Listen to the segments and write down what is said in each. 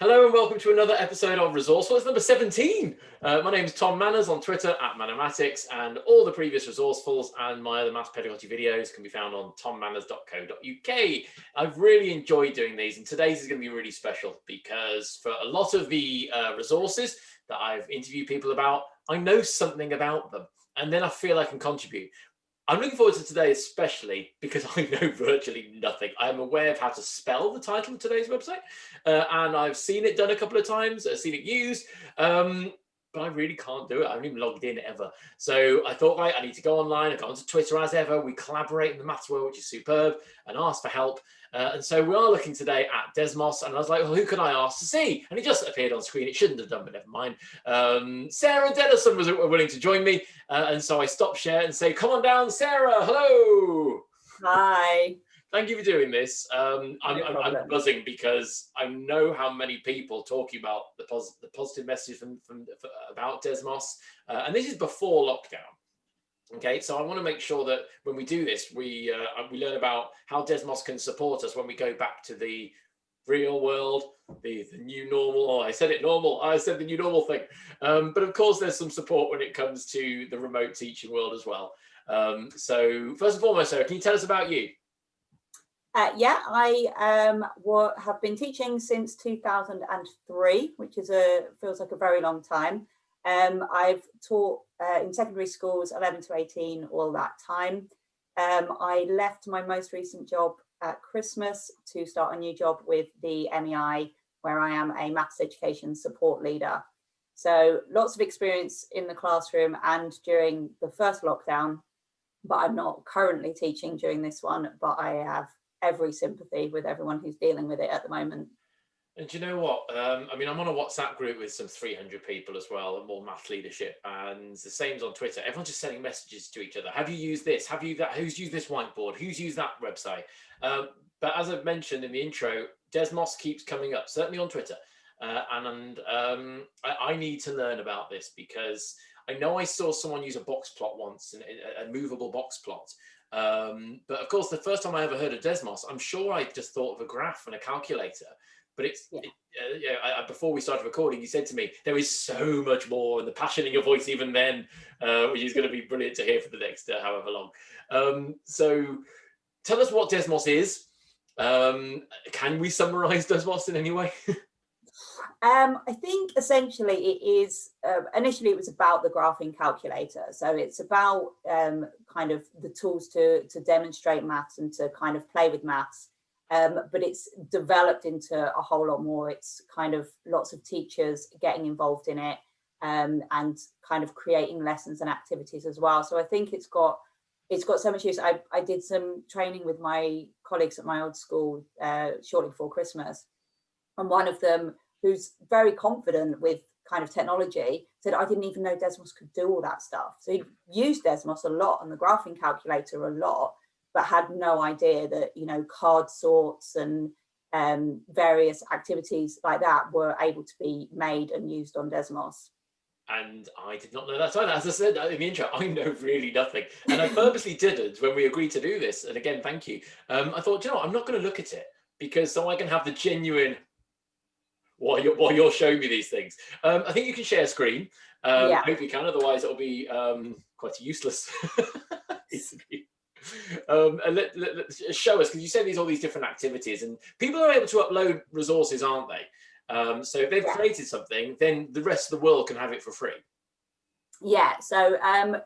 Hello and welcome to another episode of ResourceFULL. It's number 17. My name is Tom Manners on Twitter at Manomatics, and all the previous ResourceFULLs and my other maths pedagogy videos can be found on tommanners.co.uk. I've really enjoyed doing these, and today's is going to be really special because for a lot of the resources that I've interviewed people about, I know something about them, and then I feel I can contribute. I'm looking forward to today, especially because I know virtually nothing. I'm aware of how to spell the title of today's website, and I've seen it done a couple of times, I've seen it used, but I really can't do it. I haven't even logged in ever. So I thought, right, I need to go online. I got onto Twitter as ever. We collaborate in the maths world, which is superb, and ask for help. And so we are looking today at Desmos, and I was like, well, who can I ask to see? And he just appeared on screen. It shouldn't have done, but never mind. Sarah Dennison was willing to join me, and so I stopped share and say, come on down, Sarah. Hello. Hi. Thank you for doing this. No I'm buzzing because I know how many people talking about the positive message about Desmos, and this is before lockdown. Okay, so I want to make sure that when we do this, we learn about how Desmos can support us when we go back to the real world, the new normal. Oh, I said it normal. I said the new normal thing. But of course, there's some support when it comes to the remote teaching world as well. So first and foremost, Sarah, can you tell us about you? Yeah, I have been teaching since 2003, which feels like a very long time. I've taught in secondary schools 11 to 18 all that time. I left my most recent job at Christmas to start a new job with the MEI, where I am a maths education support leader. So lots of experience in the classroom and during the first lockdown, but I'm not currently teaching during this one, but I have every sympathy with everyone who's dealing with it at the moment. And do you know what? I mean, I'm on a WhatsApp group with some 300 people as well, and more math leadership, and the same's on Twitter. Everyone's just sending messages to each other. Have you used this? Have you that? Who's used this whiteboard? Who's used that website? But as I've mentioned in the intro, Desmos keeps coming up, certainly on Twitter. I need to learn about this because I know I saw someone use a box plot once, a movable box plot. But of course, the first time I ever heard of Desmos, I'm sure I just thought of a graph and a calculator. But before we started recording, you said to me, there is so much more, and the passion in your voice even then, which is going to be brilliant to hear for the next however long. So tell us what Desmos is. Can we summarize Desmos in any way? I think essentially it is, initially it was about the graphing calculator. So it's about kind of the tools to demonstrate maths and to kind of play with maths. But it's developed into a whole lot more. It's kind of lots of teachers getting involved in it and kind of creating lessons and activities as well. So I think it's got so much use. I did some training with my colleagues at my old school shortly before Christmas. And one of them, who's very confident with kind of technology, said, I didn't even know Desmos could do all that stuff. So he used Desmos a lot and the graphing calculator a lot, but had no idea that, you know, card sorts and various activities like that were able to be made and used on Desmos. And I did not know that either. As I said in the intro, I know really nothing. And I purposely didn't when we agreed to do this. And again, thank you. I thought, you know what, I'm not going to look at it because so I can have the genuine while you're showing me these things. I think you can share screen. I hope you can, otherwise it'll be quite a useless interview. And let's show us, because you said all these different activities, and people are able to upload resources, aren't they? So if they've created something, then the rest of the world can have it for free. Yeah, so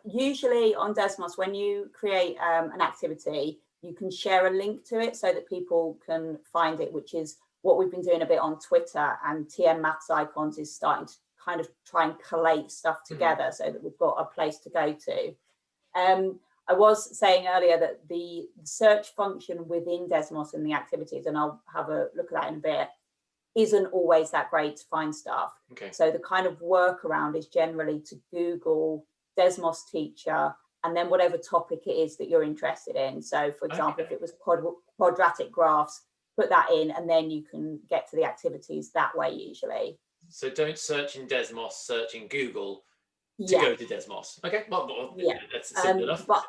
usually on Desmos, when you create an activity, you can share a link to it so that people can find it, which is what we've been doing a bit on Twitter, and TM Maths Icons is starting to kind of try and collate stuff together so that we've got a place to go to. I was saying earlier that the search function within Desmos and the activities, and I'll have a look at that in a bit, isn't always that great to find stuff. Okay. So the kind of workaround is generally to Google Desmos teacher and then whatever topic it is that you're interested in. So for example, if it was quadratic graphs, put that in and then you can get to the activities that way usually. So don't search in Desmos, search in Google to go to Desmos. Okay, well, that's simple enough. But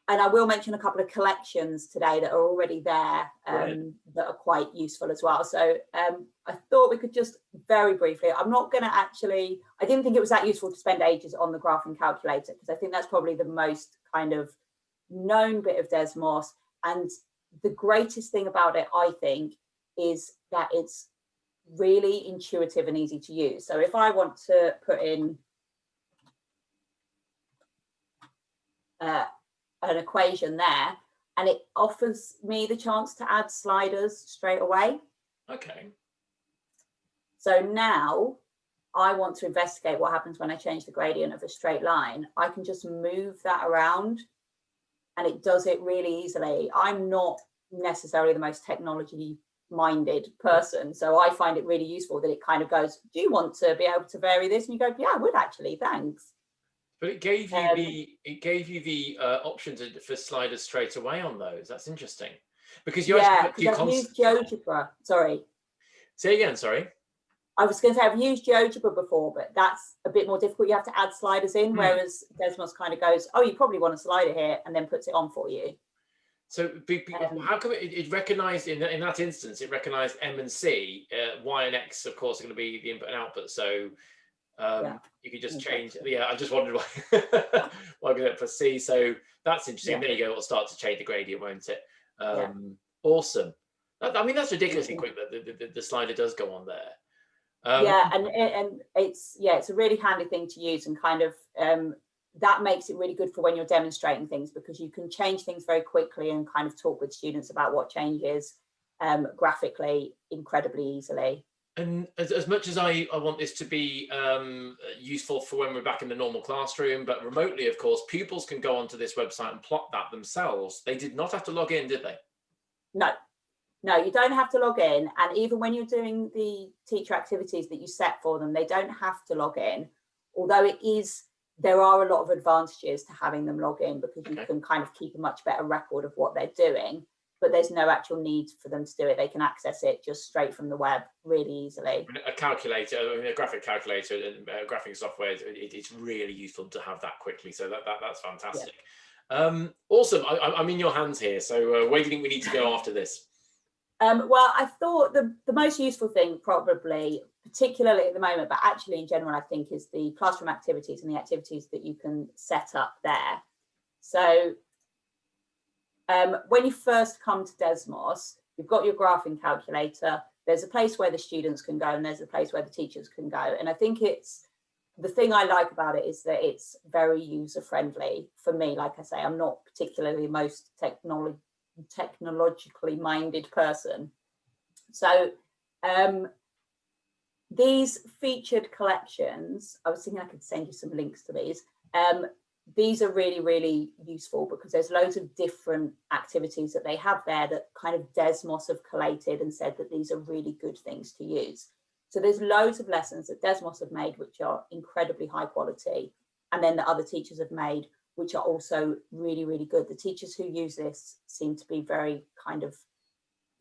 I will mention a couple of collections today that are already there that are quite useful as well. So I thought we could just very briefly, I'm not going to actually, I didn't think it was that useful to spend ages on the graphing calculator, because I think that's probably the most kind of known bit of Desmos. And the greatest thing about it, I think, is that it's really intuitive and easy to use. So if I want to put in an equation there, and it offers me the chance to add sliders straight away. Okay. So now I want to investigate what happens when I change the gradient of a straight line. I can just move that around and it does it really easily. I'm not necessarily the most technology minded person, so I find it really useful that it kind of goes, do you want to be able to vary this? And you go, yeah, I would actually, thanks. But it gave you the option for sliders straight away on those. That's interesting, because you actually I've used GeoGebra. Sorry. Say again. Sorry. I was going to say I've used GeoGebra before, but that's a bit more difficult. You have to add sliders in, whereas Desmos kind of goes, oh, you probably want a slider here, and then puts it on for you. So how come it recognized in that instance? It recognized M and C, Y and X, of course, are going to be the input and output. So you could just change. Yeah, I just wondered why I'm going for C. So that's interesting. There you go. It'll start to change the gradient, won't it? Awesome. I mean, that's ridiculously quick that the slider does go on there. And it's a really handy thing to use, and kind of that makes it really good for when you're demonstrating things, because you can change things very quickly and kind of talk with students about what changes graphically incredibly easily. And as much as I want this to be useful for when we're back in the normal classroom, but remotely, of course, pupils can go onto this website and plot that themselves. They did not have to log in, did they? No, you don't have to log in. And even when you're doing the teacher activities that you set for them, they don't have to log in. Although there are a lot of advantages to having them log in, because you can kind of keep a much better record of what they're doing. But there's no actual need for them to do it. They can access it just straight from the web really easily. A calculator, a graphic calculator and graphing software, it's really useful to have that quickly. So that's fantastic. Awesome. I'm in your hands here. So where do you think we need to go after this? Well, I thought the most useful thing, probably, particularly at the moment, but actually in general, I think, is the classroom activities and the activities that you can set up there. So when you first come to Desmos, you've got your graphing calculator. There's a place where the students can go, and there's a place where the teachers can go. And I think the thing I like about it is that it's very user friendly for me. Like I say, I'm not particularly the most technologically minded person. So these featured collections, I was thinking I could send you some links to these. These are really, really useful, because there's loads of different activities that they have there that kind of Desmos have collated and said that these are really good things to use. So there's loads of lessons that Desmos have made, which are incredibly high quality, and then that other teachers have made, which are also really, really good. The teachers who use this seem to be very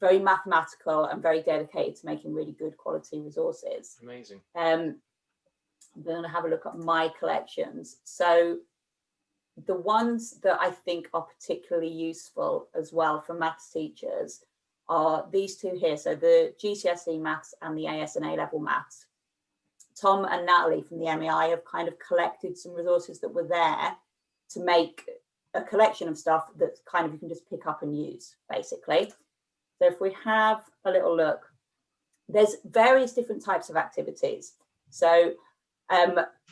mathematical and very dedicated to making really good quality resources. Amazing. I'm going to have a look at my collections. So the ones that I think are particularly useful as well for maths teachers are these two here. So the GCSE maths and the AS and A-level maths. Tom and Natalie from the MEI have kind of collected some resources that were there to make a collection of stuff that kind of you can just pick up and use, basically. So if we have a little look, there's various different types of activities. So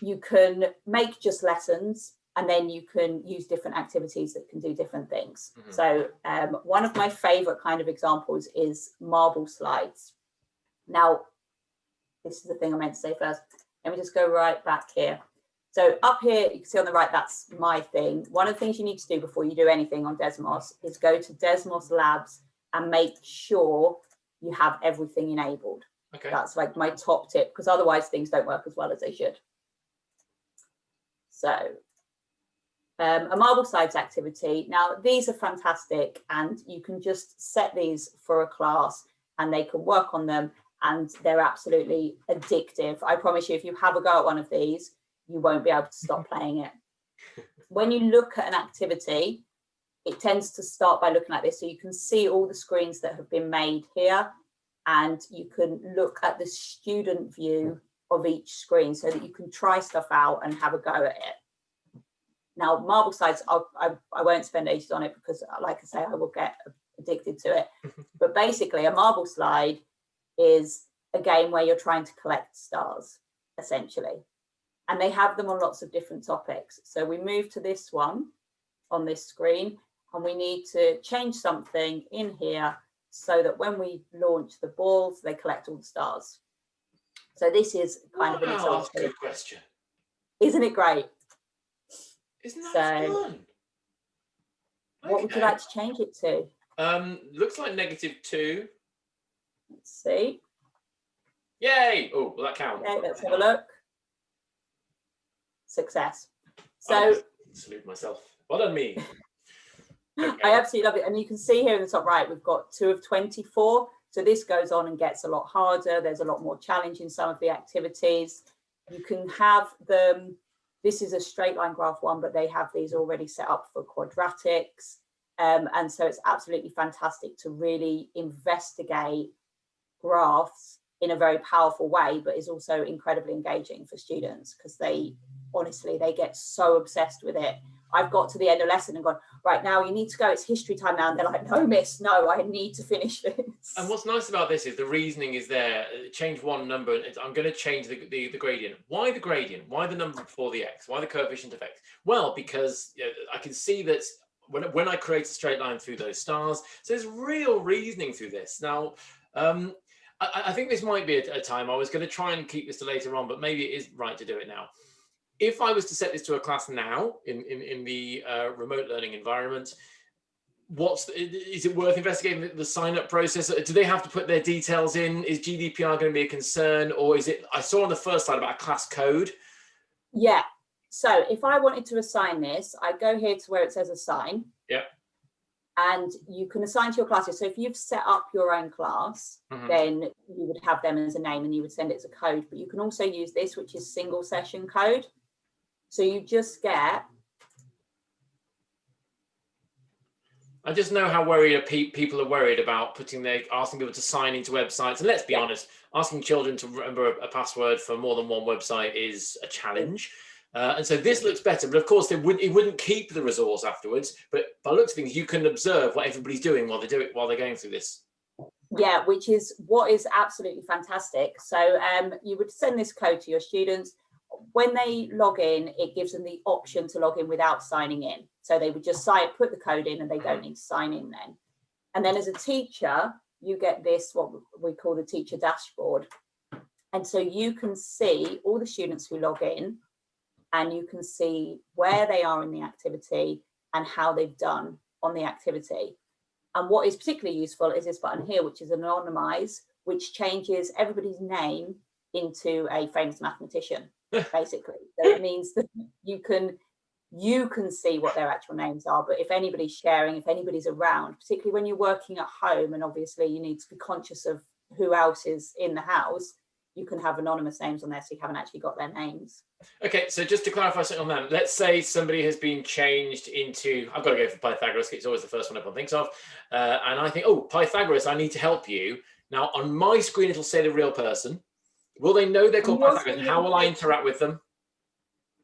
you can make just lessons, and then you can use different activities that can do different things. So one of my favorite kind of examples is marble slides. Now, this is the thing I meant to say first. Let me just go right back here. So up here, you can see on the right, that's my thing. One of the things you need to do before you do anything on Desmos is go to Desmos Labs and make sure you have everything enabled. Okay. That's like my top tip, because otherwise things don't work as well as they should. So a marble slides activity. Now, these are fantastic, and you can just set these for a class and they can work on them, and they're absolutely addictive. I promise you, if you have a go at one of these, you won't be able to stop playing it. When you look at an activity, it tends to start by looking like this. So you can see all the screens that have been made here, and you can look at the student view of each screen so that you can try stuff out and have a go at it. Now, marble slides, I won't spend ages on it because, like I say, I will get addicted to it. But basically, a marble slide is a game where you're trying to collect stars, essentially. And they have them on lots of different topics. So we move to this one on this screen, and we need to change something in here so that when we launch the balls, they collect all the stars. So this is kind of an example. That's a good question. Isn't it great? Isn't that fun? What would you like to change it to? Looks like -2. Let's see. Yay! Oh, will that count? Okay, let's have a look. Success. So salute myself. Well done, me. Okay. I absolutely love it. And you can see here in the top right, we've got 2 of 24. So this goes on and gets a lot harder. There's a lot more challenge in some of the activities. You can have them. This is a straight line graph one, but they have these already set up for quadratics. And so it's absolutely fantastic to really investigate graphs in a very powerful way, but is also incredibly engaging for students because honestly, they get so obsessed with it. I've got to the end of lesson and gone, right, now you need to go, it's history time now. And they're like, no, miss, no, I need to finish this. And what's nice about this is the reasoning is there. Change one number, and I'm going to change the gradient. Why the gradient? Why the number before the x? Why the coefficient of x? Well, because I can see that when I create a straight line through those stars, so there's real reasoning through this. Now, I think this might be a time. I was going to try and keep this to later on, but maybe it is right to do it now. If I was to set this to a class now in the remote learning environment, is it worth investigating the sign-up process? Do they have to put their details in? Is GDPR going to be a concern, or is it? I saw on the first slide about a class code. Yeah. So if I wanted to assign this, I go here to where it says assign. Yeah. And you can assign to your classes. So if you've set up your own class, then you would have them as a name and you would send it as a code. But you can also use this, which is single session code. So you just get. I just know how worried people are worried about asking people to sign into websites. And let's be honest, asking children to remember a password for more than one website is a challenge. And so this looks better, but of course it wouldn't keep the resource afterwards. But by looks of things, you can observe what everybody's doing while they're going through this. Yeah, which is what is absolutely fantastic. So you would send this code to your students. When they log in, it gives them the option to log in without signing in. So they would just put the code in, and they don't need to sign in then. And then as a teacher, you get this, what we call the teacher dashboard. And so you can see all the students who log in, and you can see where they are in the activity and how they've done on the activity. And what is particularly useful is this button here, which is anonymize, which changes everybody's name into a famous mathematician, basically. So it means that you can see what their actual names are, but if anybody's sharing, if anybody's around, particularly when you're working at home, and obviously you need to be conscious of who else is in the house, you can have anonymous names on there, so you haven't actually got their names. Okay, so just to clarify something on that, let's say somebody has been changed into, I've got to go for Pythagoras, it's always the first one everyone thinks of, and I think, oh, Pythagoras, I need to help you. Now, on my screen, it'll say the real person. Will they know they're called Pythagoras, and how will I interact with them?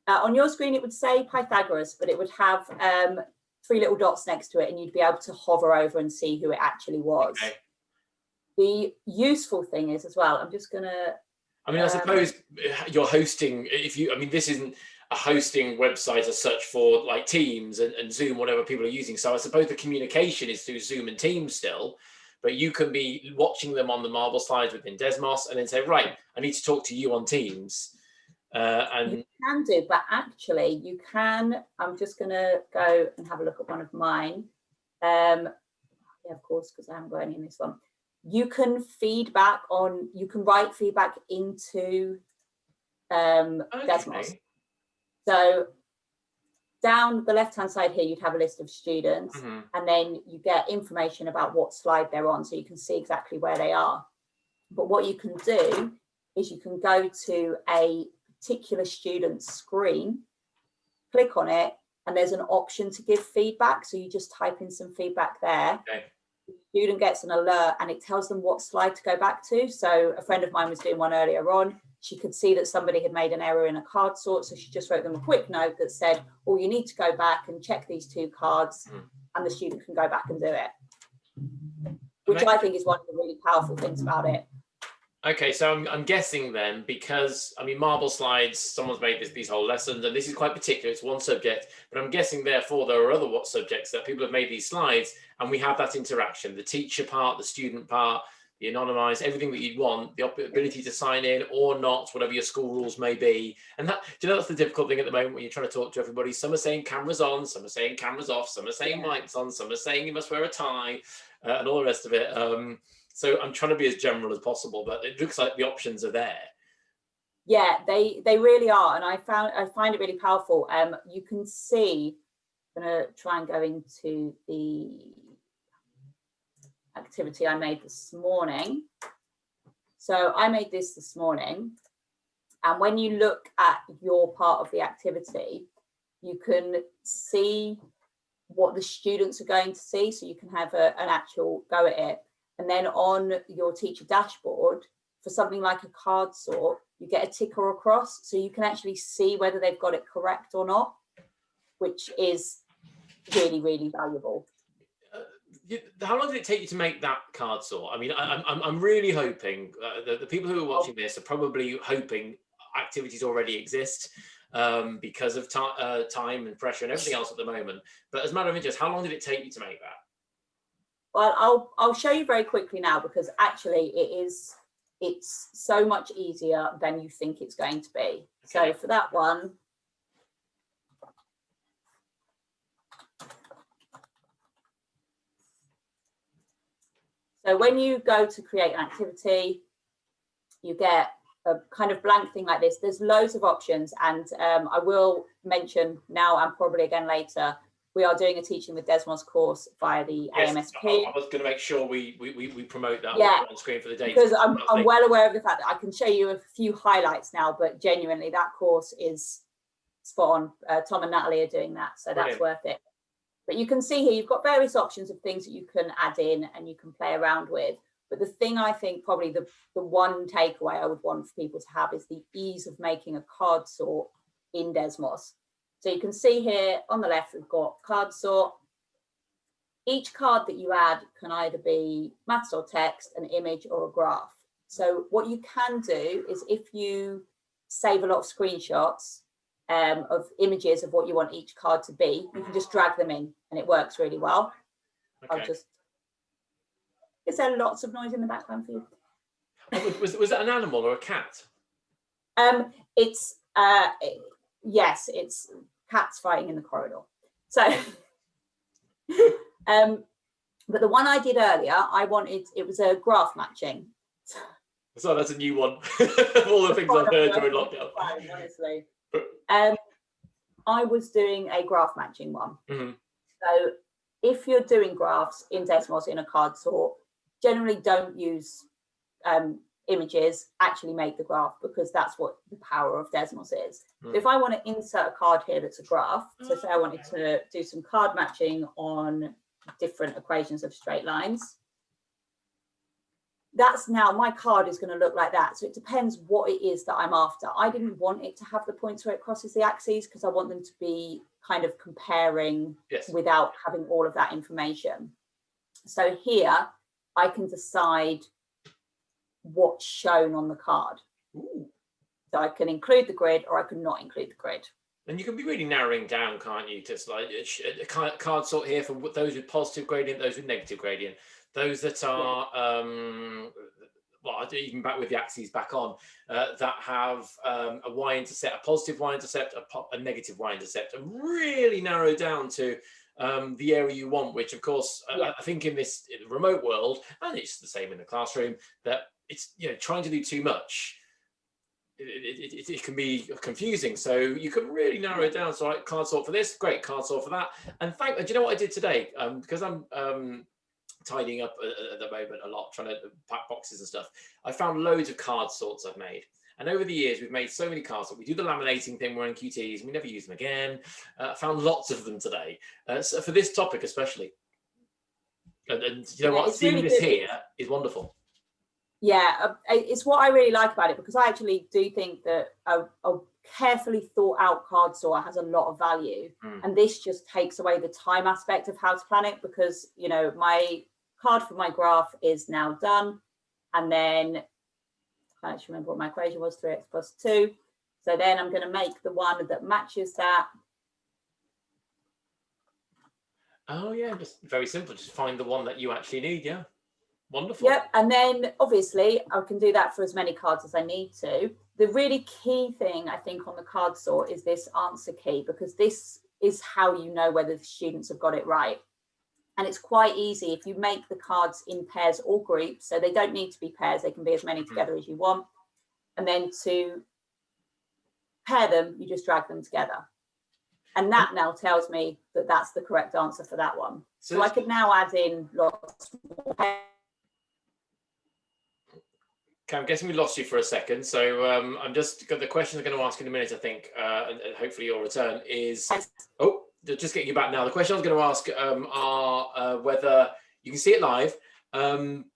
On your screen, it would say Pythagoras, but it would have 3 little dots next to it, and you'd be able to hover over and see who it actually was. Okay. The useful thing is as well, I'm just going to... I mean, I suppose you're hosting, this isn't a hosting website as such for like Teams and Zoom, whatever people are using. So I suppose the communication is through Zoom and Teams still, but you can be watching them on the marble slides within Desmos and then say, right, I need to talk to you on Teams. And you can do, but actually you can, I'm just going to go and have a look at one of mine. Yeah, of course, because I haven't got any in this one. You can you can write feedback into Desmos. So down the left-hand side here, you'd have a list of students, and then you get information about what slide they're on, so you can see exactly where they are. But what you can do is you can go to a particular student's screen, click on it, and there's an option to give feedback. So you just type in some feedback there. Okay. The student gets an alert and it tells them what slide to go back to. So a friend of mine was doing one earlier on. She could see that somebody had made an error in a card sort. So she just wrote them a quick note that said, oh, you need to go back and check these 2 cards, and the student can go back and do it. Which I think is one of the really powerful things about it. Okay, so I'm guessing then, because I mean, marble slides, someone's made these whole lessons, and this is quite particular, it's one subject, but I'm guessing therefore there are other subjects that people have made these slides, and we have that interaction, the teacher part, the student part, the anonymized, everything that you'd want, the ability to sign in or not, whatever your school rules may be. And that, do you know, that's the difficult thing at the moment when you're trying to talk to everybody. Some are saying cameras on, some are saying cameras off, some are saying mics on, some are saying you must wear a tie, and all the rest of it. So I'm trying to be as general as possible, but it looks like the options are there. Yeah, they really are, and I find it really powerful. You can see, I'm going to try and go into the activity I made this morning. So I made this morning, and when you look at your part of the activity, you can see what the students are going to see, so you can have an actual go at it. And then on your teacher dashboard, for something like a card sort, you get a tick or a cross, so you can actually see whether they've got it correct or not, which is really, really valuable. How long did it take you to make that card sort? I mean, I'm really hoping the people who are watching this are probably hoping activities already exist because of time and pressure and everything else at the moment. But as a matter of interest, how long did it take you to make that? Well, I'll show you very quickly now, because actually it's so much easier than you think it's going to be. Okay. So for that one, so when you go to create an activity, you get a kind of blank thing like this. There's loads of options, and I will mention now and probably again later, we are doing a Teaching with Desmos course via the AMSP. I was going to make sure we promote that on screen for the data. Because I'm well aware of the fact that I can show you a few highlights now, but genuinely that course is spot on. Tom and Natalie are doing that, so that's worth it. But you can see here, you've got various options of things that you can add in and you can play around with. But the thing I think probably the one takeaway I would want for people to have is the ease of making a card sort in Desmos. So you can see here on the left, we've got card sort. Each card that you add can either be maths or text, an image or a graph. So what you can do is, if you save a lot of screenshots of images of what you want each card to be, you can just drag them in and it works really well. Okay. Is there lots of noise in the background for you? Was that an animal or a cat? Yes, it's cats fighting in the corridor. So, but the one I did earlier, it was a graph matching. So that's a new one. All the things I've heard during lockdown. Honestly, I was doing a graph matching one. Mm-hmm. So if you're doing graphs in Desmos in a card sort, generally don't use images, actually make the graph, because that's what the power of Desmos is. So if I want to insert a card here that's a graph, so say I wanted to do some card matching on different equations of straight lines, that's now my card is going to look like that. So it depends what it is that I'm after. I didn't want it to have the points where it crosses the axes, because I want them to be kind of comparing without having all of that information. So here I can decide what's shown on the card. Ooh. So I can include the grid or I can not include the grid. And you can be really narrowing down, can't you, to like a card sort here for those with positive gradient, those with negative gradient, those that are well, even back with the axes back on, that have a y-intercept, a positive y-intercept, a negative y-intercept, and really narrow down to the area you want, which of course I think in this remote world, and it's the same in the classroom, that it's, you know, trying to do too much, it can be confusing. So you can really narrow it down. So like, card sort for this, great, card sort for that. And do you know what I did today? Because I'm tidying up at the moment a lot, trying to pack boxes and stuff. I found loads of card sorts I've made. And over the years, we've made so many cards that we do the laminating thing, we're in QTs, and we never use them again. I found lots of them today. So for this topic especially. And you know what? Seeing really this good. here is wonderful. Yeah, it's what I really like about it, because I actually do think that a carefully thought out card sort has a lot of value. And this just takes away the time aspect of how to plan it, because, you know, my card for my graph is now done. And then I actually remember what my equation was, 3x plus 2. So then I'm going to make the one that matches that. Oh, yeah, just very simple. Just find the one that you actually need, yeah. Wonderful. Yep, and then obviously I can do that for as many cards as I need to. The really key thing, I think, on the card sort is this answer key, because this is how you know whether the students have got it right. And it's quite easy if you make the cards in pairs or groups, so they don't need to be pairs, they can be as many together as you want. And then to pair them, you just drag them together. And that now tells me that that's the correct answer for that one. So I could now add in lots more pairs. Okay, I'm guessing we lost you for a second. So I'm just got the question I'm going to ask in a minute, I think, and hopefully you'll return is, oh, just getting you back now. The question I was going to ask are whether you can see it live,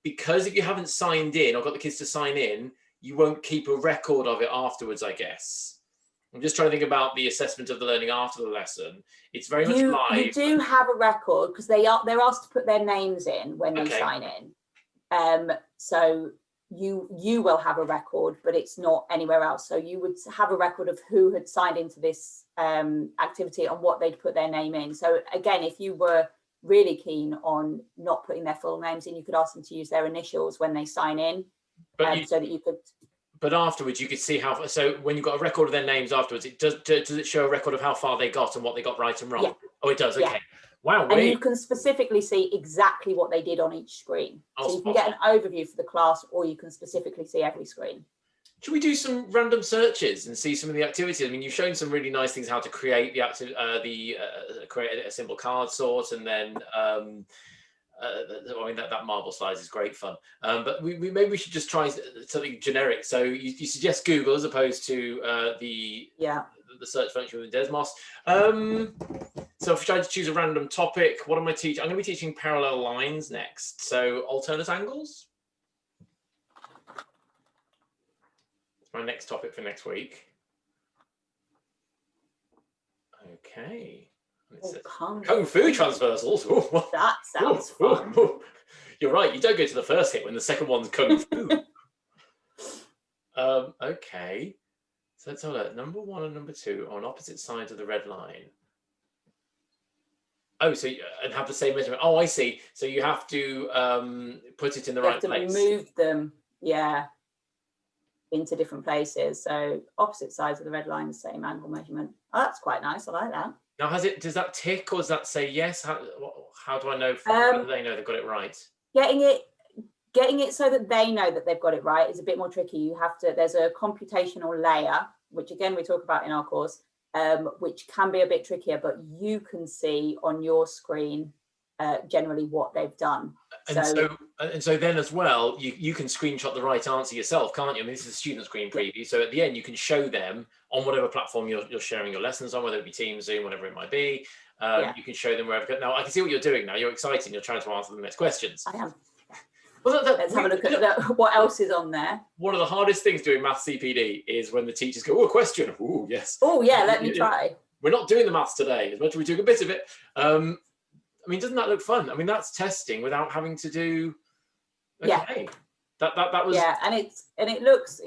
because if you haven't signed in or got the kids to sign in, you won't keep a record of it afterwards, I guess. I'm just trying to think about the assessment of the learning after the lesson. It's very much live. You do have a record, because they're asked to put their names in when they sign in. So you will have a record, but it's not anywhere else. So you would have a record of who had signed into this activity and what they'd put their name in. So again, if you were really keen on not putting their full names in, you could ask them to use their initials when they sign in, so that you could. But afterwards, you could see how. So when you've got a record of their names afterwards, does it show a record of how far they got and what they got right and wrong? Yeah. Oh, it does. Okay. Yeah. Wow. And you can specifically see exactly what they did on each screen. So you can get an overview for the class, or you can specifically see every screen. Should we do some random searches and see some of the activities? I mean, you've shown some really nice things how to create create a simple card sort, and then I mean that marble slides is great fun. But maybe we should just try something generic. So you suggest Google as opposed to the search function with Desmos. So if I try to choose a random topic, what am I teaching? I'm going to be teaching parallel lines next. So alternate angles. It's my next topic for next week. Okay. Kung Fu transversals. Ooh, that sounds fun. You're right. You don't go to the first hit when the second one's Kung Fu. Okay. So let's have a look. Number 1 and number 2 are on opposite sides of the red line. Oh, so and have the same measurement. Oh, I see. So you have to put it in the right place. Move them, into different places. So opposite sides of the red line, same angle measurement. Oh, that's quite nice. I like that. Now, does that tick, or does that say yes? How do I know? How do they know they've got it right? Getting it so that they know that they've got it right is a bit more tricky. You have to. There's a computational layer, which again we talk about in our course, which can be a bit trickier, but you can see on your screen generally what they've done. And so then as well, you can screenshot the right answer yourself, can't you? I mean, this is a student screen preview. So at the end, you can show them on whatever platform you're sharing your lessons on, whether it be Teams, Zoom, whatever it might be. You can show them wherever. Now, I can see what you're doing now. You're excited. You're trying to answer the next questions. I am. Well, let's have a look at what else is on there. One of the hardest things doing maths CPD is when the teachers go, "Oh, a question. Oh, yes. Oh, yeah. Let me try." We're not doing the maths today, as much as we took a bit of it. I mean, doesn't that look fun? I mean, that's testing without having to do. Okay. That was. Yeah, and it looks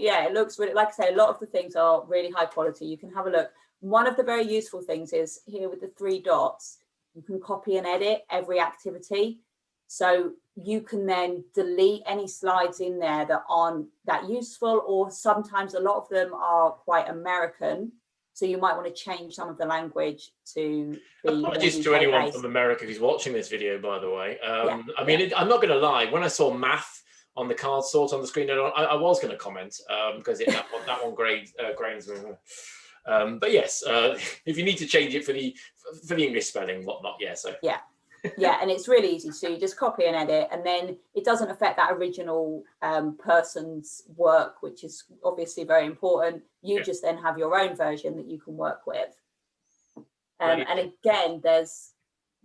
really, like I say, a lot of the things are really high quality. You can have a look. One of the very useful things is here with the 3 dots. You can copy and edit every activity, so you can then delete any slides in there that aren't that useful, or sometimes a lot of them are quite American. So you might want to change some of the language to be. Apologies to anyone from America who's watching this video, by the way. I mean, I'm not going to lie. When I saw math on the card sort on the screen, I was going to comment because that one grains me. But yes, if you need to change it for the English spelling, whatnot, yeah. So yeah. Yeah, and it's really easy. So you just copy and edit, and then it doesn't affect that original person's work, which is obviously very important. You just then have your own version that you can work with. And again, there's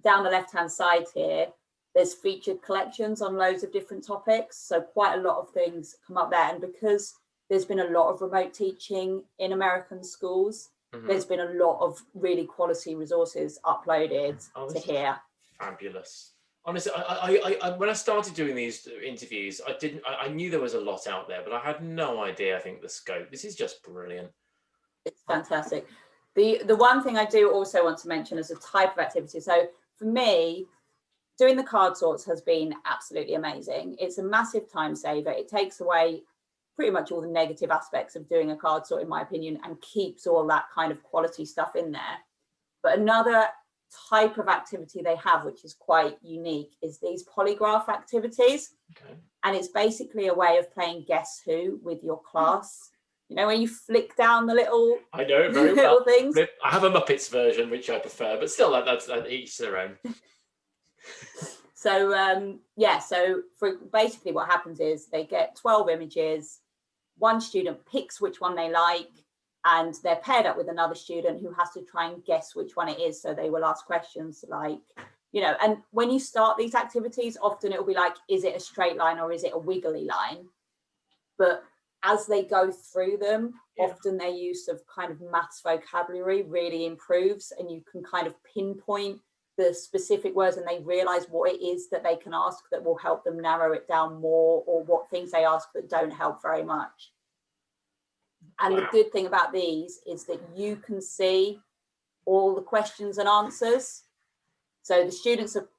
down the left-hand side here, there's featured collections on loads of different topics. So quite a lot of things come up there. And because there's been a lot of remote teaching in American schools, there's been a lot of really quality resources uploaded to here. Fabulous. Honestly, I when I started doing these interviews, I knew there was a lot out there, but I had no idea, I think, the scope. This is just brilliant. It's fantastic. The one thing I do also want to mention as a type of activity. So for me, doing the card sorts has been absolutely amazing. It's a massive time saver. It takes away pretty much all the negative aspects of doing a card sort, in my opinion, and keeps all that kind of quality stuff in there. But another type of activity they have, which is quite unique, is these polygraph activities. Okay. And it's basically a way of playing Guess Who with your class. You know, when you flick down the little, I know very little well. things. I have a Muppets version, which I prefer, but still, that's each their own. So yeah, so for basically what happens is they get 12 images. One student picks which one they like, and they're paired up with another student who has to try and guess which one it is. So they will ask questions like, you know, and when you start these activities, often it will be like, is it a straight line or is it a wiggly line? But as they go through them, often their use of kind of maths vocabulary really improves, and you can kind of pinpoint the specific words, and they realize what it is that they can ask that will help them narrow it down more, or what things they ask that don't help very much. And the good thing about these is that you can see all the questions and answers. So the students are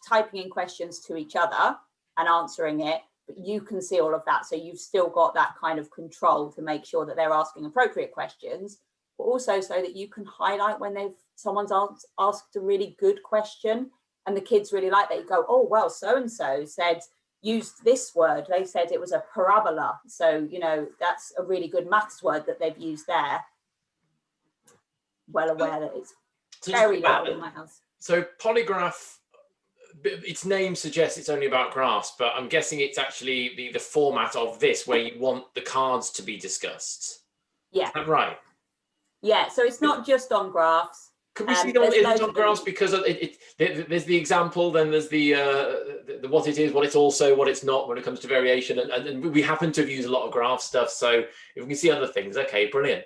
typing in questions to each other and answering it, but you can see all of that. So you've still got that kind of control to make sure that they're asking appropriate questions, but also so that you can highlight when someone's asked a really good question and the kids really like that. You go, oh, well, so-and-so said, used this word. They said it was a parabola. So, you know, that's a really good maths word that they've used there. Well aware that it's very loud in my house. So polygraph, its name suggests it's only about graphs, but I'm guessing it's actually the format of this where you want the cards to be discussed. Yeah. Is that right? Yeah, so it's not just on graphs. Can we see it on graphs? Because there's the example, then there's the what it is, what it's also, what it's not when it comes to variation, and we happen to have used a lot of graph stuff. So if we can see other things, okay, brilliant.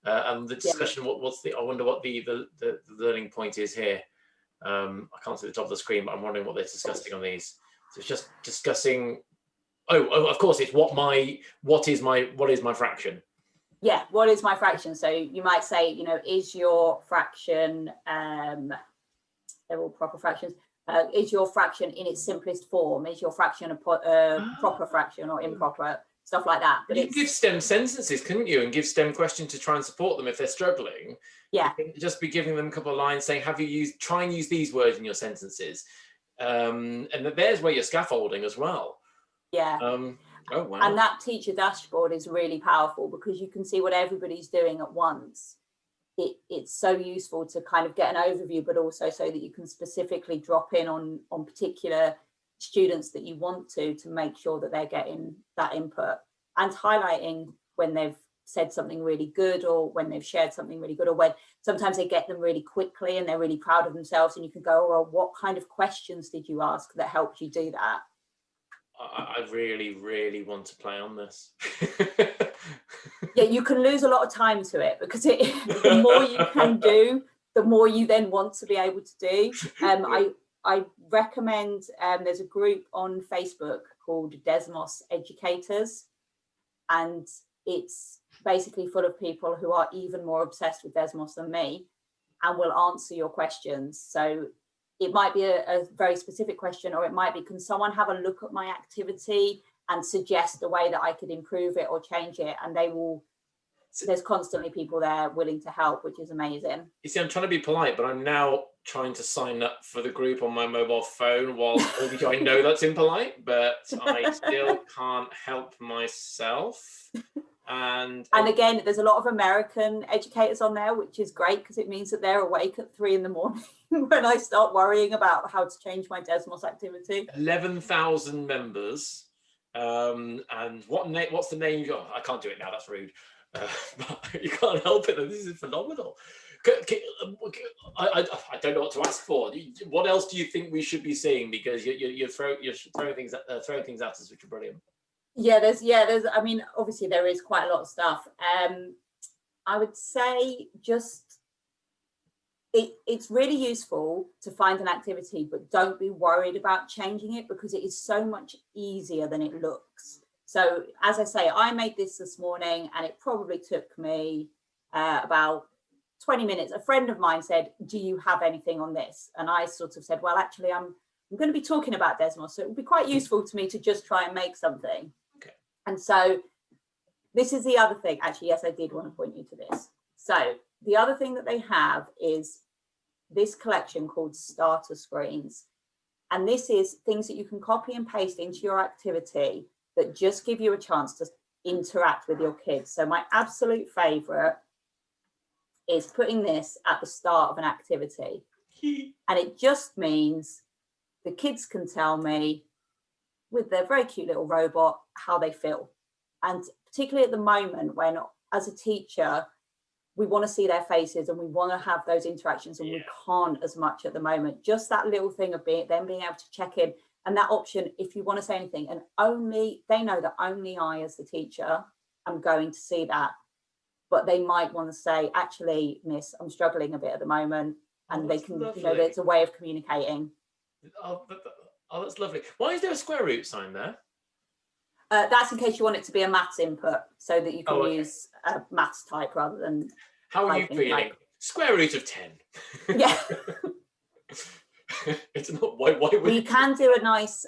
And the discussion, I wonder what the learning point is here. I can't see the top of the screen, but I'm wondering what they're discussing on these. So it's just discussing. Oh, of course, it's what is my fraction. Yeah, what is my fraction? So you might say, you know, is your fraction, they're all proper fractions, is your fraction in its simplest form? Is your fraction a proper fraction or improper? Stuff like that. But you can give STEM sentences, couldn't you? And give STEM questions to try and support them if they're struggling. Yeah. Just be giving them a couple of lines saying, try and use these words in your sentences. And there's where you're scaffolding as well. Yeah. Oh, wow. And that teacher dashboard is really powerful because you can see what everybody's doing at once. It's so useful to kind of get an overview, but also so that you can specifically drop in on particular students that you want to make sure that they're getting that input, and highlighting when they've said something really good or when they've shared something really good, or when sometimes they get them really quickly and they're really proud of themselves, and you can go, well, what kind of questions did you ask that helped you do that? I really, really want to play on this. Yeah, you can lose a lot of time to it because the more you can do, the more you then want to be able to do. I recommend, there's a group on Facebook called Desmos Educators, and it's basically full of people who are even more obsessed with Desmos than me and will answer your questions. So it might be a very specific question, or it might be, can someone have a look at my activity and suggest a way that I could improve it or change it? And there's constantly people there willing to help, which is amazing. You see, I'm trying to be polite, but I'm now trying to sign up for the group on my mobile phone, whilst I know that's impolite, but I still can't help myself. And again, there's a lot of American educators on there, which is great because it means that they're awake at 3 in the morning when I start worrying about how to change my Desmos activity. 11,000 members. And what's the name? Oh, I can't do it now. That's rude. But you can't help it. This is phenomenal. I don't know what to ask for. What else do you think we should be seeing? Because you're throwing things at us, which are brilliant. Yeah, there's. I mean, obviously there is quite a lot of stuff. I would say just it's really useful to find an activity, but don't be worried about changing it because it is so much easier than it looks. So as I say, I made this morning and it probably took me about 20 minutes. A friend of mine said, do you have anything on this? And I sort of said, well, actually, I'm going to be talking about Desmos, so it would be quite useful to me to just try and make something. Okay. And so this is the other thing. Actually, yes, I did want to point you to this. So the other thing that they have is this collection called starter screens. And this is things that you can copy and paste into your activity that just give you a chance to interact with your kids. So my absolute favorite is putting this at the start of an activity. And it just means the kids can tell me with their very cute little robot how they feel. And particularly at the moment when, as a teacher, we want to see their faces and we want to have those interactions, and we can't as much at the moment. Just that little thing of them being able to check in, and that option, if you want to say anything, and only they know that only I, as the teacher, am going to see that. But they might want to say, actually, miss, I'm struggling a bit at the moment. And they can, lovely. It's a way of communicating. Oh, that's lovely. Why is there a square root sign there? That's in case you want it to be a maths input, so that you can use a maths type rather than. How are you feeling? Square root of 10. Yeah. It's not. Why would you can do a nice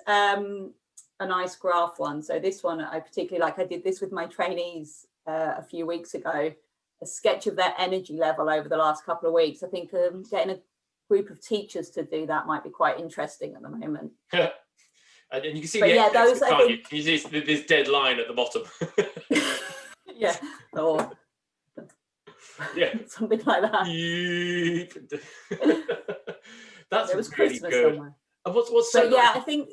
graph one. So this one I particularly like. I did this with my trainees a few weeks ago. A sketch of their energy level over the last couple of weeks. I think getting a group of teachers to do that might be quite interesting at the moment. And you can see those, I think, you see this dead line at the bottom. Yeah, or something like that. That's was really Christmas good. Somewhere. And what's so I think.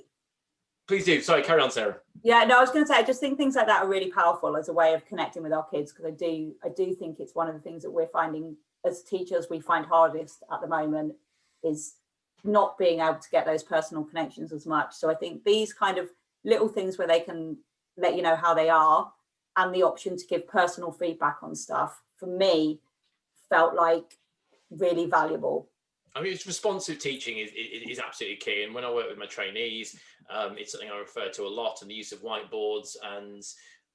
Please do. Sorry, carry on, Sarah. Yeah, no, I was going to say, I just think things like that are really powerful as a way of connecting with our kids, because I do think it's one of the things that we're finding as teachers we find hardest at the moment is not being able to get those personal connections as much. So I think these kind of little things where they can let you know how they are, and the option to give personal feedback on stuff, for me, felt like really valuable. I mean, it's responsive teaching is absolutely key. And when I work with my trainees, it's something I refer to a lot, and the use of whiteboards. And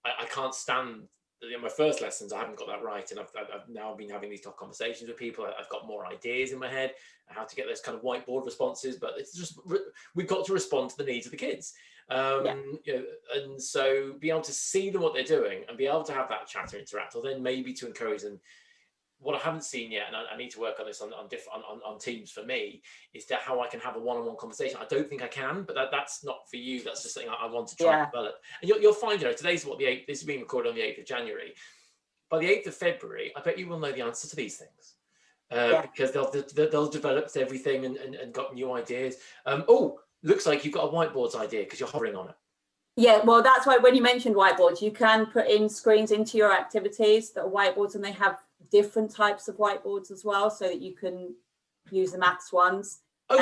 I can't stand, in my first lessons, I haven't got that right. And I've now been having these tough conversations with people. I've got more ideas in my head how to get those kind of whiteboard responses, but it's just, we've got to respond to the needs of the kids. And so be able to see them, what they're doing, and be able to have that chat and interact, or then maybe to encourage them. What I haven't seen yet, and I need to work on this on Teams for me, is that how I can have a one-on-one conversation. I don't think I can, but that's not for you. That's just something I want to try and develop. And you'll find, today's the 8th. This is being recorded on the 8th of January. By the 8th of February, I bet you will know the answer to these things, because they'll developed everything and got new ideas. Looks like you've got a whiteboards idea because you're hovering on it. Yeah, well, that's why when you mentioned whiteboards, you can put in screens into your activities that are whiteboards, and they have different types of whiteboards as well, so that you can use the maths ones. They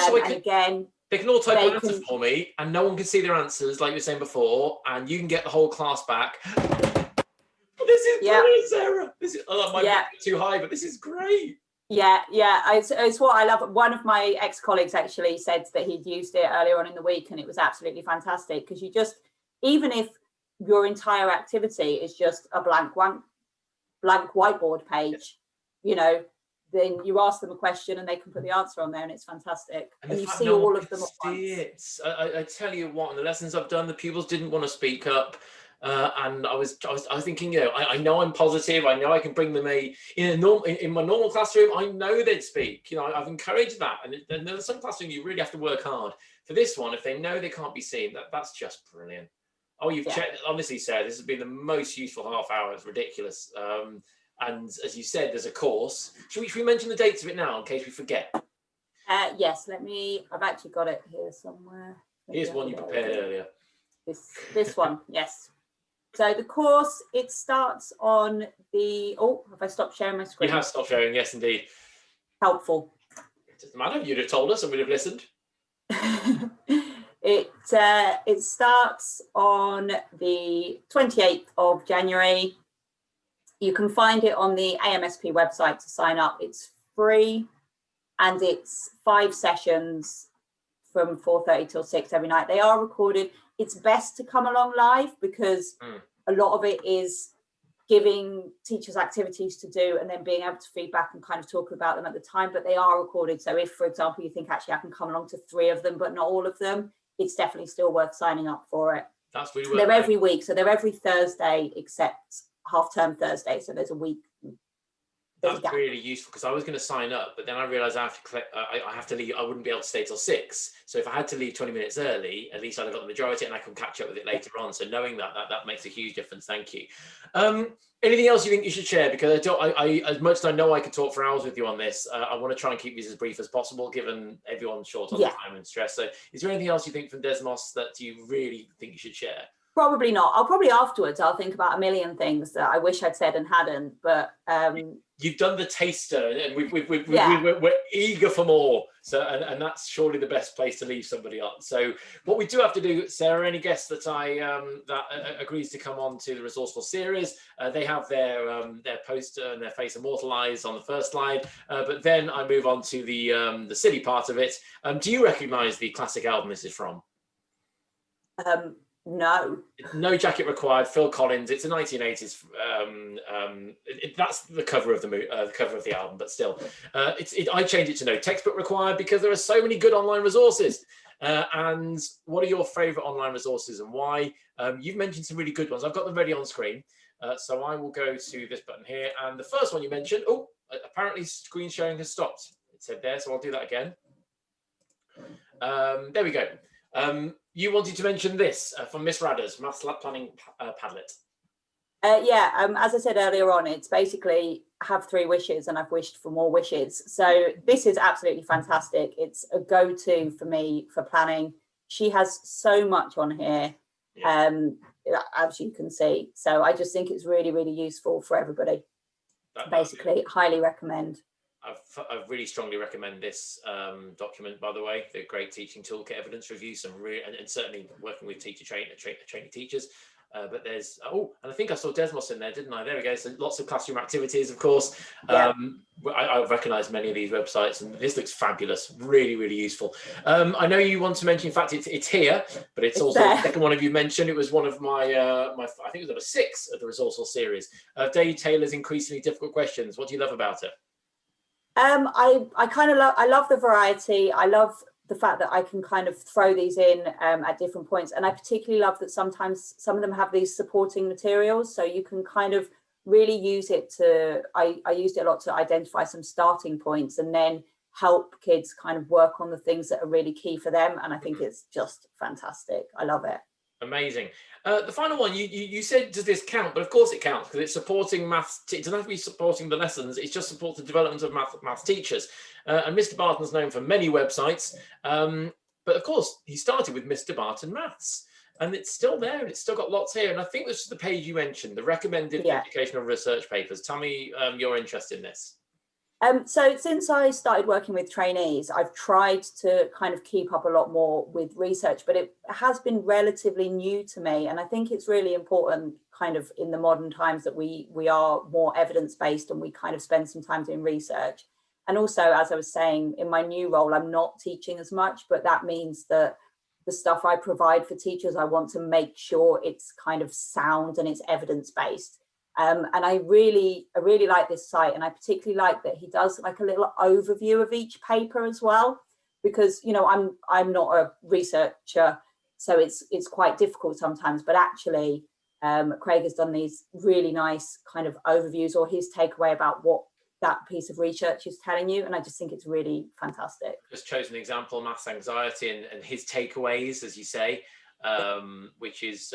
can all type answers for me, and no one can see their answers, like you were saying before, and you can get the whole class back. This is brilliant, Sarah. This is might be too high, but this is great. Yeah, it's what I love. One of my ex-colleagues actually said that he'd used it earlier on in the week, and it was absolutely fantastic, because you just, even if your entire activity is just a blank whiteboard page, then you ask them a question and they can put the answer on there, and it's fantastic. And you see all of them at once. I tell you what, in the lessons I've done, the pupils didn't want to speak up. And I was thinking, I know I'm positive. I know I can bring them in my normal classroom. I know they'd speak. I've encouraged that. And there's some classroom you really have to work hard. For this one, if they know they can't be seen, that's just brilliant. Oh, you've checked. Honestly, Sarah, this has been the most useful half hour. It's ridiculous. And as you said, there's a course. Should we mention the dates of it now in case we forget? Yes, I've actually got it here somewhere. Here's one you prepared earlier. This one, yes. So the course, it starts on the, have I stopped sharing my screen? You have stopped sharing, yes, indeed. Helpful. It doesn't matter, you'd have told us and we'd have listened. It starts on the 28th of January. You can find it on the AMSP website to sign up. It's free and it's 5 sessions from 4:30 till 6 every night. They are recorded. It's best to come along live because a lot of it is giving teachers activities to do and then being able to feedback and kind of talk about them at the time, but they are recorded. So if, for example, you think actually I can come along to 3 of them, but not all of them, it's definitely still worth signing up for it. That's really worth They're every week. So they're every Thursday except half-term Thursday. So there's a week. That's really useful because I was going to sign up, but then I realized I have to leave. I wouldn't be able to stay till 6. So if I had to leave 20 minutes early, at least I'd have got the majority and I can catch up with it later on. So knowing that makes a huge difference. Thank you. Anything else you think you should share? Because I as much as I know I could talk for hours with you on this, I want to try and keep these as brief as possible, given everyone's short on time and stress. So is there anything else you think from Desmos that you really think you should share? Probably not. Afterwards, I'll think about a million things that I wish I'd said and hadn't, but you've done the taster and we're eager for more. So, and that's surely the best place to leave somebody on. So what we do have to do, Sarah, any guest that agrees to come on to the Resourceful series, they have their poster and their face immortalized on the first slide. But then I move on to the silly part of it. Do you recognize the classic album this is from? No. No jacket required. Phil Collins. It's a 1980s. That's the cover of the cover of the album, but still, I changed it to no textbook required because there are so many good online resources. And what are your favorite online resources and why? You've mentioned some really good ones. I've got them ready on screen, so I will go to this button here. And the first one you mentioned. Oh, apparently screen sharing has stopped. It said there, so I'll do that again. There we go. You wanted to mention this from Miss Radders, Maths Planning Padlet. As I said earlier on, it's basically have 3 wishes and I've wished for more wishes. So this is absolutely fantastic. It's a go-to for me for planning. She has so much on here, as you can see. So I just think it's really, really useful for everybody. Basically, highly recommend. I really strongly recommend this document, by the way, the great teaching toolkit evidence review, and certainly working with training teachers. But there's, and I think I saw Desmos in there, didn't I? There we go. So lots of classroom activities, of course. I recognize many of these websites, and this looks fabulous. Really, really useful. I know you want to mention, in fact, it's here, but it's also the second one of you mentioned. It was one of my, I think it was number 6 of the Resourceful series. Dave Taylor's Increasingly Difficult Questions. What do you love about it? I love the variety. I love the fact that I can kind of throw these in at different points. And I particularly love that sometimes some of them have these supporting materials. So you can kind of really use it to, I used it a lot to identify some starting points and then help kids kind of work on the things that are really key for them. And I think it's just fantastic. I love it. Amazing. The final one, you said, does this count? But of course it counts because it's supporting maths. It doesn't have to be supporting the lessons. It's just support the development of maths teachers. And Mr. Barton's known for many websites. But of course, he started with Mr. Barton Maths. And it's still there and it's still got lots here. And I think this is the page you mentioned, the recommended educational research papers. Tell me your interest in this. So since I started working with trainees, I've tried to kind of keep up a lot more with research, but it has been relatively new to me. And I think it's really important kind of in the modern times that we are more evidence-based and we kind of spend some time doing research. And also, as I was saying, in my new role, I'm not teaching as much, but that means that the stuff I provide for teachers, I want to make sure it's kind of sound and it's evidence-based. And I really like this site, and I particularly like that he does like a little overview of each paper as well, because I'm not a researcher, so it's quite difficult sometimes. But actually, Craig has done these really nice kind of overviews or his takeaway about what that piece of research is telling you, and I just think it's really fantastic. Just chosen an example, maths anxiety, and his takeaways, as you say. which is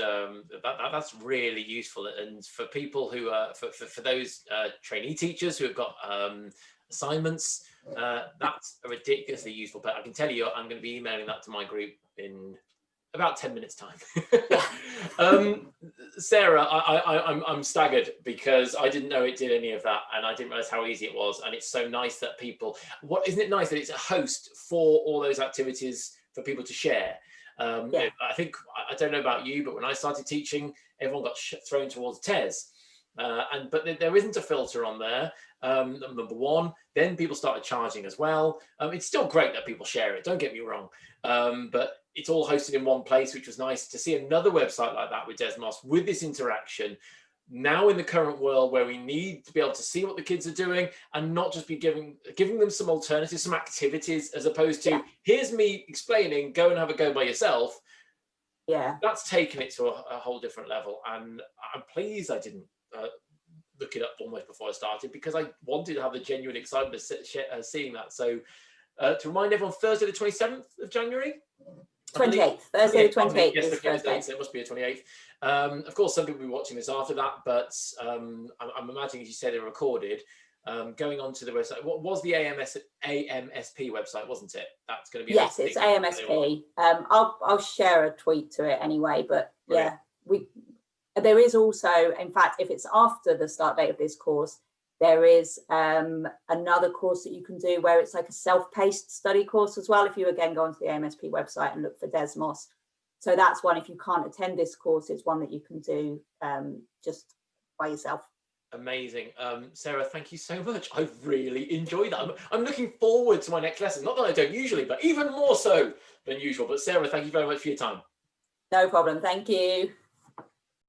that's really useful. And for people who for those trainee teachers who have got assignments, that's a ridiculously useful. But I can tell you, I'm going to be emailing that to my group in about 10 minutes time. Sarah, I'm staggered because I didn't know it did any of that, and I didn't realize how easy it was. And it's so nice that people, isn't it nice that it's a host for all those activities for people to share? I think, I don't know about you, but when I started teaching, everyone got thrown towards TES. But there isn't a filter on there, number one. Then people started charging as well. It's still great that people share it, don't get me wrong, but it's all hosted in one place, which was nice to see another website like that with Desmos, with this interaction. Now in the current world where we need to be able to see what the kids are doing and not just be giving them some alternatives, some activities, as opposed to here's me explaining, go and have a go by yourself. That's taken it to a whole different level, and I'm pleased I didn't look it up almost before I started, because I wanted to have the genuine excitement of seeing that. So to remind everyone, Thursday the 27th of January? 28th, Thursday the 28th. Yes, so it must be the 28th. Of course, some people will be watching this after that, but I'm imagining, as you say, they're recorded. Going on to the website, what was the AMSP website, wasn't it? That's going to be... Yes, it's AMSP. I'll share a tweet to it anyway, but brilliant. There is also, in fact, if it's after the start date of this course, there is another course that you can do where it's like a self-paced study course as well. If you again go onto the AMSP website and look for Desmos. So that's one, if you can't attend this course, it's one that you can do just by yourself. Amazing. Sarah, thank you so much. I really enjoyed that. I'm looking forward to my next lesson. Not that I don't usually, but even more so than usual. But Sarah, thank you very much for your time. No problem. Thank you.